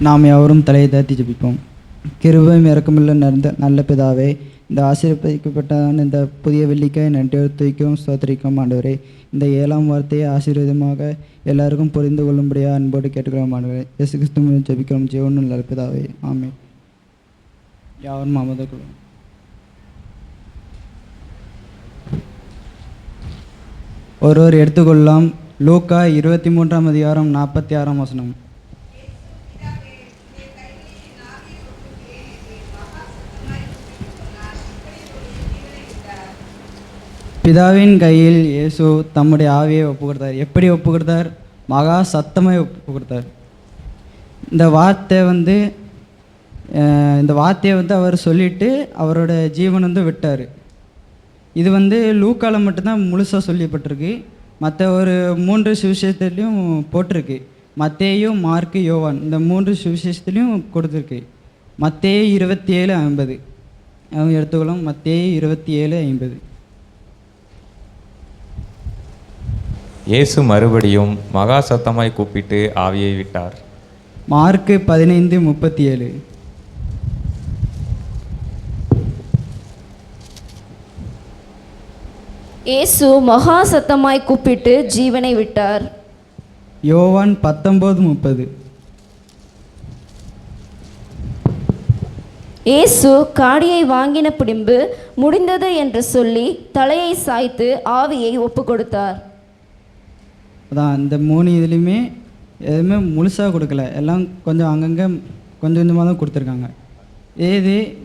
நாம் எவரும் தலையை தாழ்த்தி ஜெபிப்போம். கிருபையும் இரக்கமுள்ள நல்ல பிதாவே, இந்த ஆசீர்வதிக்கப்பட்டதான இந்த புதிய வெள்ளிக்காய் நன்றியோடு துதிக்கவும் ஸ்தோத்திரிக்கவும் ஆண்டவரே. இந்த 7ஆம் வார்த்தையை ஆசீர்வாதமாக எல்லாருக்கும் புரிந்து கொள்ளும்படியாக அன்போடு கேட்டுக்கிறோம் ஆண்டவரே. இயேசு கிறிஸ்துவின் ஜெபிக்கிறோம் ஜீவனும் நல்ல பிதாவே, ஆமென். யாவரும் அமர்ந்துக்கொள்ளும். ஒருவர் எடுத்துக்கொள்ளலாம். லூக்கா 23ஆம் அதிகாரம் 46ஆம் வசனம். பிதாவின் கையில் இயேசு தம்முடைய ஆவியை ஒப்பு கொடுத்தார். எப்படி ஒப்பு கொடுத்தார்? மகா சத்தமாய் ஒப்பு கொடுத்தார். இந்த வார்த்தையை அவர் சொல்லிட்டு அவரோட ஜீவன் விட்டார். இது லூக்கால மட்டும்தான் முழுசாக சொல்லப்பட்டிருக்கு. மற்ற ஒரு 3 சுவிசேஷத்துலேயும் போட்டிருக்கு. மத்தேயு, மார்க்கு, யோவான் இந்த 3 சுவிசேஷத்துலேயும் கொடுத்துருக்கு. மத்தேயு 27:50 எடுத்துக்கலாம். மத்தேயு 27:50. இயேசு மறுபடியும் மகா சத்தமாய் கூப்பிட்டு ஆவியை விட்டார். மார்க்கு 15:37. இயேசு மகா சத்தமாய் கூப்பிட்டு ஜீவனை விட்டார். யோவான் 19:30. இயேசு காடியை வாங்கின பின்பு முடிந்தது என்று சொல்லி தலையை சாய்த்து ஆவியை ஒப்பு கொடுத்தார். அதான் இந்த 3 இதுலேயுமே எதுவுமே முழுசாக கொடுக்கல, எல்லாம் கொஞ்சம் அங்கங்கே கொஞ்சம் கொஞ்சமாக தான் கொடுத்துருக்காங்க.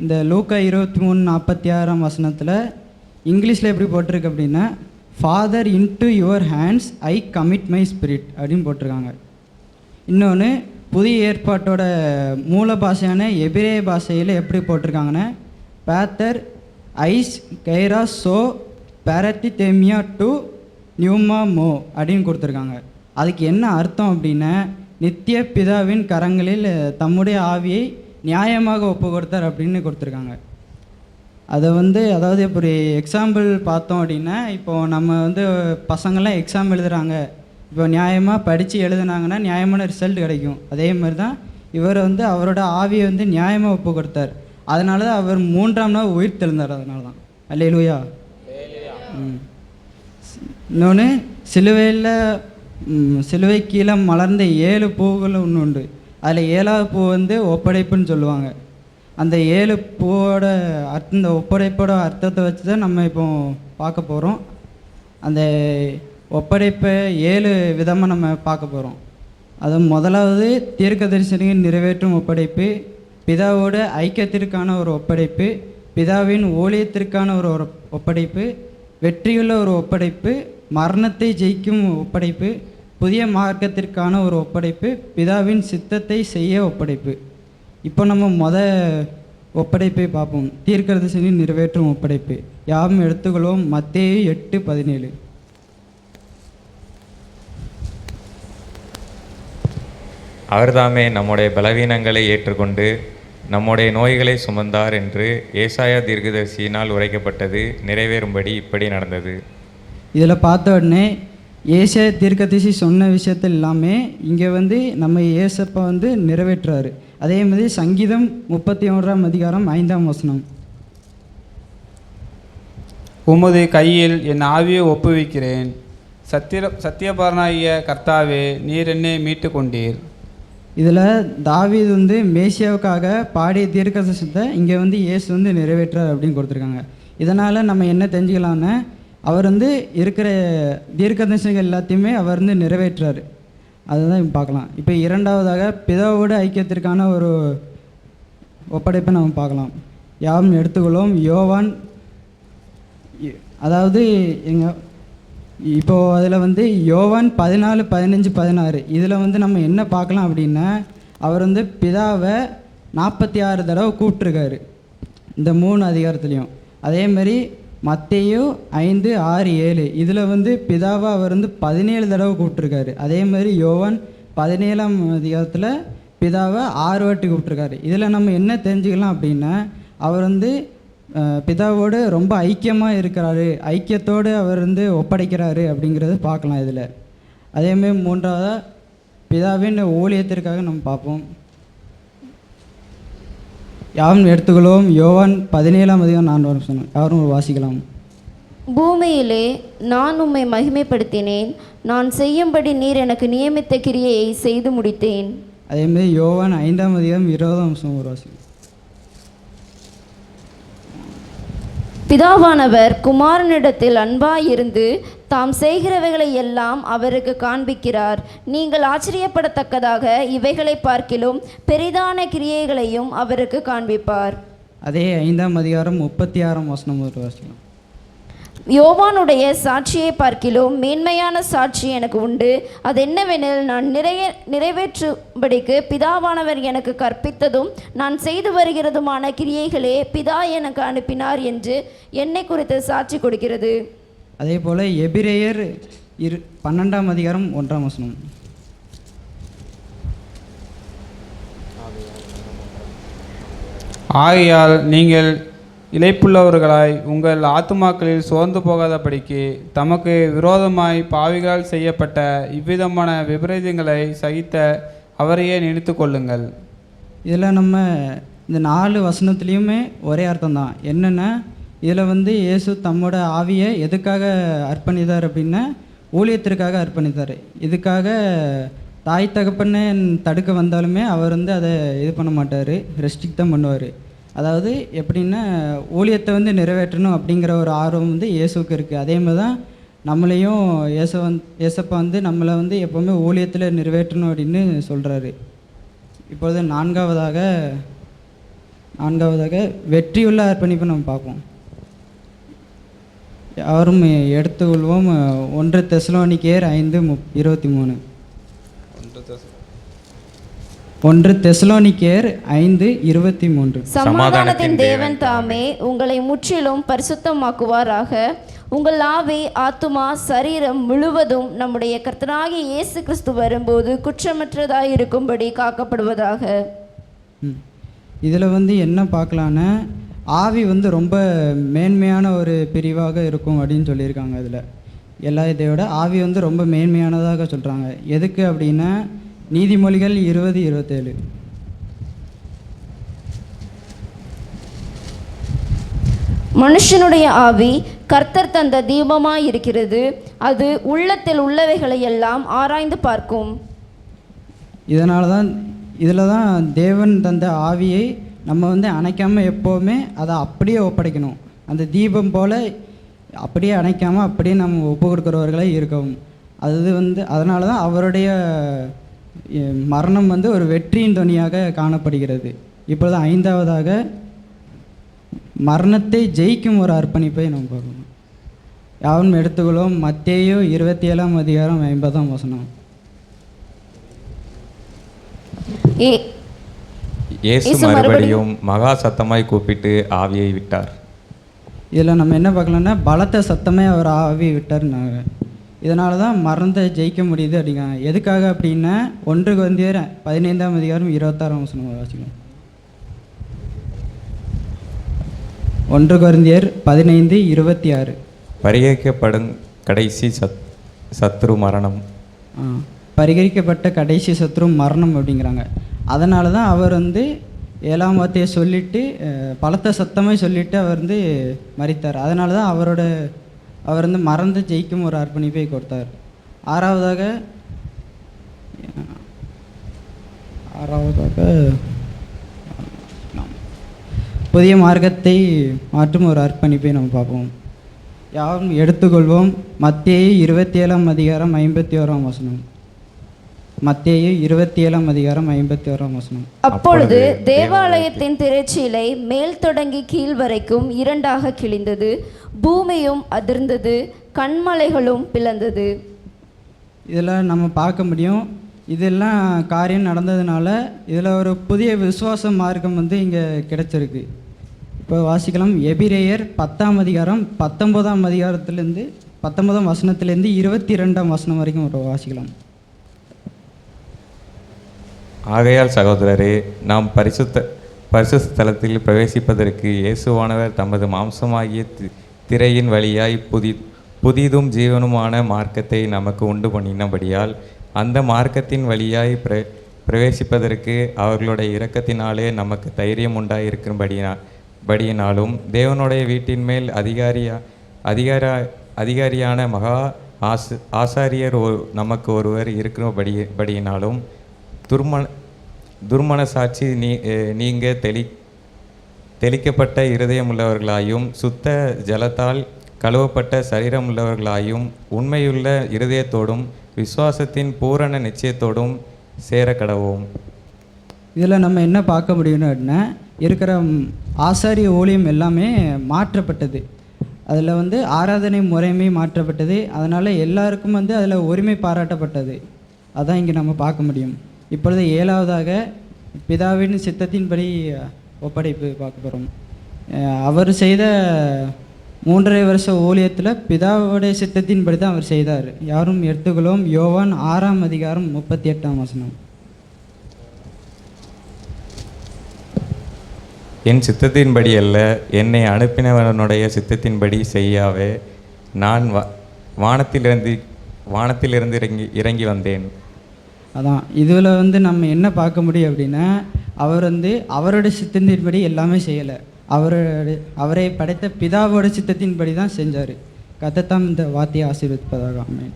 இந்த லூக்கா 23:46ஆம் வசனத்தில் இங்கிலீஷில் எப்படி போட்டிருக்கு அப்படின்னா, father into your hands I commit my spirit அப்படின்னு போட்டிருக்காங்க. இன்னொன்று புதிய ஏற்பாட்டோட மூல பாஷையான எபிரேய பாஷையில் எப்படி போட்டிருக்காங்கன்னா, பேத்தர் ice Khaira so பேரட்டி தெமியா to pneuma மோ அப்படின்னு கொடுத்துருக்காங்க. அதுக்கு என்ன அர்த்தம் அப்படின்னா, நித்திய பிதாவின் கரங்களில் தம்முடைய ஆவியை நியாயமாக ஒப்பு கொடுத்தார் அப்படின்னு கொடுத்துருக்காங்க. அதை அதாவது இப்படி எக்ஸாம்பிள் பார்த்தோம் அப்படின்னா, இப்போது நம்ம பசங்கள்லாம் எக்ஸாம் எழுதுகிறாங்க. இப்போ நியாயமாக படித்து எழுதுனாங்கன்னா நியாயமான ரிசல்ட் கிடைக்கும். அதே மாதிரி தான் இவர் அவரோட ஆவியை நியாயமாக ஒப்பு கொடுத்தார். அதனால தான் அவர் 3ஆம் நாள் உயிர் தெழுந்தார். அதனால தான் அல்லேலூயா. இன்னொன்று சிலுவை கீழே மலர்ந்த 7 பூக்கள் ஒன்று உண்டு. அதில் 7ஆவது பூ ஒப்படைப்புன்னு சொல்லுவாங்க. அந்த 7 பூவோட இந்த ஒப்படைப்போட அர்த்தத்தை வச்சு தான் நம்ம இப்போ பார்க்க போகிறோம். அந்த ஒப்படைப்பை 7 விதமாக நம்ம பார்க்க போகிறோம். அது முதலாவது தீர்க்கதரிசனியை நிறைவேற்றும் ஒப்படைப்பு, பிதாவோட ஐக்கியத்திற்கான ஒரு ஒப்படைப்பு, பிதாவின் ஊழியத்திற்கான ஒரு ஒப்படைப்பு, வெற்றியுள்ள ஒரு ஒப்படைப்பு, மரணத்தை ஜெயிக்கும் ஒப்படைப்பு, புதிய மார்க்கத்திற்கான ஒரு ஒப்படைப்பு, பிதாவின் சித்தத்தை செய்ய ஒப்படைப்பு. இப்போ நம்ம ஒப்படைப்பை பார்ப்போம். தீர்க்கதரிசனி நிறைவேற்றும் ஒப்படைப்பு. யாவும் எடுத்துக்கொள்வோம். மத்தேயு 8:17. அவர்தாமே நம்முடைய பலவீனங்களை ஏற்றுக்கொண்டு நம்முடைய நோய்களை சுமந்தார் என்று ஏசாயா தீர்க்கதரிசியினால் உரைக்கப்பட்டது நிறைவேறும்படி இப்படி நடந்தது. இதில் பார்த்த உடனே ஏசாயா தீர்க்கதரிசி சொன்ன விஷயத்தில் எல்லாமே இங்கே நம்ம ஏசப்பா நிறைவேற்றுறாரு. அதே மாதிரி சங்கீதம் 31ஆம் அதிகாரம் 5ஆம் வசனம். உமது கையில் என் ஆவியை ஒப்புவிக்கிறேன். சத்தியபரனாகிய கர்த்தாவே, நீர் என்னை மீட்டு கொண்டீர். இதில் தாவீது மேசியாவுக்காக பாடிய தீர்க்கதரிசனத்தை இங்கே இயேசு நிறைவேற்றார் அப்படின்னு கொடுத்துருக்காங்க. இதனால் நம்ம என்ன தெரிஞ்சுக்கலாம்னா, அவர் இருக்கிற தீர்க்கதரிசனங்கள் எல்லாத்தையுமே அவர் நிறைவேற்றார். அதுதான் இப்போ பார்க்கலாம். இப்போ 2வதாக பிதாவோட ஐக்கியத்திற்கான ஒரு ஒப்படைப்பை நம்ம பார்க்கலாம். யாவும் எடுத்துக்கொள்ளும். யோவான் அதாவது இப்போது அதில் யோவான் 14:15-16 இதில் நம்ம என்ன பார்க்கலாம் அப்படின்னா, அவர் பிதாவை 46 தடவை கூப்பிட்ருக்காரு இந்த 3 அதிகாரத்துலேயும். அதேமாதிரி மத்தேயு 5, 6, 7 இதில் பிதாவை அவர் 17 தடவை கூப்பிட்ருக்காரு. அதே மாதிரி யோவான் 17ஆம் அதிகாரத்தில் பிதாவை 6 வாட்டி கூப்பிட்ருக்காரு. இதில் நம்ம என்ன தெரிஞ்சுக்கலாம் அப்படின்னா, அவர் பிதாவோடு ரொம்ப ஐக்கியமாக இருக்கிறாரு, ஐக்கியத்தோடு அவர் ஒப்படைக்கிறாரு அப்படிங்கிறது பார்க்கலாம் இதில். அதேமாதிரி 3வதாக பிதாவின் ஊழியத்திற்காக நம்ம பார்ப்போம். யாரும் எடுத்துக்கொள்வோம். யோவான் 17:4 யாரும் வாசிக்கலாம். பூமியிலே நான் உம்மை மகிமைப்படுத்தினேன், நான் செய்யும்படி நீர் எனக்கு நியமித்த கிரியையை செய்து முடித்தேன். அதேமாதிரி யோவான் 5:20 ஒரு வாசிக்கலாம். பிதாவானவர் குமாரனிடத்தில் அன்பாயிருந்து தாம் செய்கிறவைகளை எல்லாம் அவருக்கு காண்பிக்கிறார். நீங்கள் ஆச்சரியப்படத்தக்கதாக இவைகளை பார்க்கிலும் பெரிதான கிரியைகளையும் அவருக்கு காண்பிப்பார். அதே 5:36 ஒரு வாசிக்கலாம். யோவானுடைய சாட்சியை பார்க்கிலும் மேன்மையான சாட்சி எனக்கு உண்டு. அது என்னவெனில், நான் நிறைவேற்றும்படிக்கு பிதாவானவர் எனக்கு கற்பித்ததும் நான் செய்து வருகிறதுமான கிரியைகளே பிதா எனக்கு அனுப்பினார் என்று என்னை குறித்து சாட்சி கொடுக்கிறது. அதே போல் எபிரேயர் 12:1 ஆகையால் நீங்கள் இளைப்புள்ளவர்களாய் உங்கள் ஆத்துமாக்களில் சோர்ந்து போகாதபடிக்கு தமக்கு விரோதமாய் பாவிகளால் செய்யப்பட்ட இவ்விதமான விபரீதங்களை சகித்த அவரையே நினைத்து கொள்ளுங்கள். இதில் நம்ம இந்த 4 வசனத்துலேயுமே ஒரே அர்த்தம் தான். என்னென்னா, இதில் இயேசு தம்மோட ஆவியை எதுக்காக அர்ப்பணித்தார் அப்படின்னா, ஊழியத்திற்காக அர்ப்பணித்தார். இதுக்காக தாய் தகப்பன்னு தடுக்க வந்தாலுமே அவர் அதை இது பண்ண மாட்டார், ரெஸ்ட்ரிக்ட் தான் பண்ணுவார். அதாவது எப்படின்னா, ஊழியத்தை நிறைவேற்றணும் அப்படிங்கிற ஒரு ஆர்வம் இயேசுக்கு இருக்குது. அதே மாதிரி தான் நம்மளையும் ஏசப்பா நம்மளை எப்போவுமே ஊழியத்தில் நிறைவேற்றணும் அப்படின்னு சொல்கிறாரு. இப்பொழுது நான்காவதாக வெற்றியுள்ள அர்ப்பணிப்பை நம்ம பார்ப்போம். யாரும் எடுத்துக்கொள்வோம். 1 தெசலோனிக்கேயர் 5:23. 1 தெசலோனிக்கேயர் 5:23. சமாதானத்தின் தேவன் தாமே உங்களை முற்றிலும் பரிசுத்தமாக்குவாராக. உங்கள் ஆவி, ஆத்துமா, சரீரம் முழுவதும் நம்முடைய கர்த்தராகிய இயேசு கிறிஸ்து வரும்போது குற்றமற்றதாய் இருக்கும்படி காக்கப்படுவதாக. இதில் என்ன பார்க்கலான்னா, ஆவி ரொம்ப மேன்மையான ஒரு பிரிவாக இருக்கும் அப்படின்னு சொல்லியிருக்காங்க. அதில் எல்லா இதையோட ஆவி ரொம்ப மேன்மையானதாக சொல்கிறாங்க. எதுக்கு அப்படின்னா, நீதிமொழிகள் 20:27. மனுஷனுடைய ஆவி கர்த்தர் தந்த தீபமாய் இருக்கிறது, அது உள்ளத்தில் உள்ளவைகளை எல்லாம் ஆராய்ந்து பார்க்கும். இதில் தான் தேவன் தந்த ஆவியை நம்ம அணைக்காமல் எப்போவுமே அதை அப்படியே ஒப்படைக்கணும். அந்த தீபம் போல் அப்படியே அணைக்காமல் அப்படியே நம்ம ஒப்பு கொடுக்குறவர்களே இருக்கவும். அது அதனால தான் அவருடைய மரணம் ஒரு வெற்றியின் துணியாக காணப்படுகிறது. இப்பொழுது 5ஆவதாக மரணத்தை ஜெயிக்கும் ஒரு அர்ப்பணிப்பை நம்ம பார்க்கணும். யாரும் எடுத்துக்கொள்வோம். மத்தேயு 27:50. இயேசு மறுபடியும் மகா சத்தமாய் கூப்பிட்டு ஆவியை விட்டார். இதில் நம்ம என்ன பார்க்கலாம்னா, பலத்த சத்தமே அவர் ஆவியை விட்டார்னாங்க. இதனால தான் மரணத்தை ஜெயிக்க முடியுது அப்படிங்காங்க. எதுக்காக அப்படின்னா, 1 கொரிந்தியர் 15:26 வாசிக்கணும். 1 கொரிந்தியர் 15:26. பரிகரிக்கப்படும் கடைசி சத்ரு மரணம். பரிகரிக்கப்பட்ட கடைசி சத்ரு மரணம் அப்படிங்கிறாங்க. அதனால தான் அவர் 7ஆம் வார்த்தையை சொல்லிவிட்டு பலத்த சத்தமே சொல்லிவிட்டு அவர் மரித்தார். அதனால தான் அவர் மறந்து ஜெயிக்கும் ஒரு அர்ப்பணிப்பை கொடுத்தார். 6ஆவதாக புதிய மார்க்கத்தை மாற்றும் ஒரு அர்ப்பணிப்பை நம்ம பார்ப்போம். யாரும் எடுத்துக்கொள்வோம். மத்தேயு 27:51. மத்தேயு 27:51. அப்பொழுது தேவாலயத்தின் திரைச்சீலை மேல் தொடங்கி கீழ் வரைக்கும் 2ஆக கிழிந்தது, பூமியும் அதிர்ந்தது, கண்மலைகளும் பிளந்தது. இதெல்லாம் நம்ம பார்க்க முடியும். இதெல்லாம் காரியம் நடந்ததுனால இதில் ஒரு புதிய விசுவாச மார்க்கம் இங்கே கிடைச்சிருக்கு. இப்போ வாசிக்கலாம். எபிரேயர் 10ஆம் அதிகாரம் 19ஆம் அதிகாரத்திலேருந்து 19ஆம் வசனத்திலேருந்து 22ஆம் வசனம் வரைக்கும் ஒரு வாசிக்கலாம். ஆகையால் சகோதரரே, நாம் பரிசுத்த ஸ்தலத்தில் பிரவேசிப்பதற்கு இயேசுவானவர் தமது மாம்சமாகிய திரையின் வழியாய் புதிதும் ஜீவனுமான மார்க்கத்தை நமக்கு உண்டு பண்ணினபடியால் அந்த மார்க்கத்தின் வழியாய் பிரவேசிப்பதற்கு அவர்களுடைய இரக்கத்தினாலே நமக்கு தைரியம் உண்டாயிருக்கும்படியினாலும் தேவனுடைய வீட்டின் மேல் அதிகாரியான மகா ஆசாரியர் நமக்கு ஒருவர் இருக்கிறபடியினாலும் துர்மனசாட்சி நீங்க தெளிக்கப்பட்ட இருதயமுள்ளவர்களாயும் சுத்த ஜலத்தால் கழுவப்பட்ட சரீரமுள்ளவர்களாயும் உண்மையுள்ள இருதயத்தோடும் விசுவாசத்தின் பூரண நிச்சயத்தோடும் சேர கடவோம். இதில் நம்ம என்ன பார்க்க முடியும்னு அப்படின்னா, இருக்கிற ஆசாரிய ஊழியம் எல்லாமே மாற்றப்பட்டது. அதில் வந்து ஆராதனை முறையுமே மாற்றப்பட்டது. அதனால் எல்லாருக்கும் வந்து அதில் உரிமை பாராட்டப்பட்டது. அதான் இங்கே நம்ம பார்க்க முடியும். இப்பொழுது 7வதாக பிதாவின் சித்தத்தின்படி ஒப்படைப்பு பார்க்க போகிறோம். அவர் செய்த 3.5 வருஷ ஊழியத்தில் பிதாவுடைய சித்தத்தின்படி தான் அவர் செய்தார். யாரும் எடுத்துக்கொள்ளும். யோவான் 6ஆம் அதிகாரம் 38ஆம் வசனம். என் சித்தத்தின்படி அல்ல, என்னை அனுப்பினவனுடைய சித்தத்தின்படி செய்யாவே நான் வானத்திலிருந்து இறங்கி வந்தேன். அதான் இதில் வந்து நம்ம என்ன பார்க்க முடியும் அப்படின்னா, அவர் வந்து அவருடைய சித்தத்தின்படி எல்லாமே செய்யலை. அவரை படைத்த பிதாவோட சித்தத்தின்படி தான் செஞ்சார். கர்த்தர் தாம் இந்த வார்த்தையை ஆசீர்வதிப்பதாக. ஆமென்.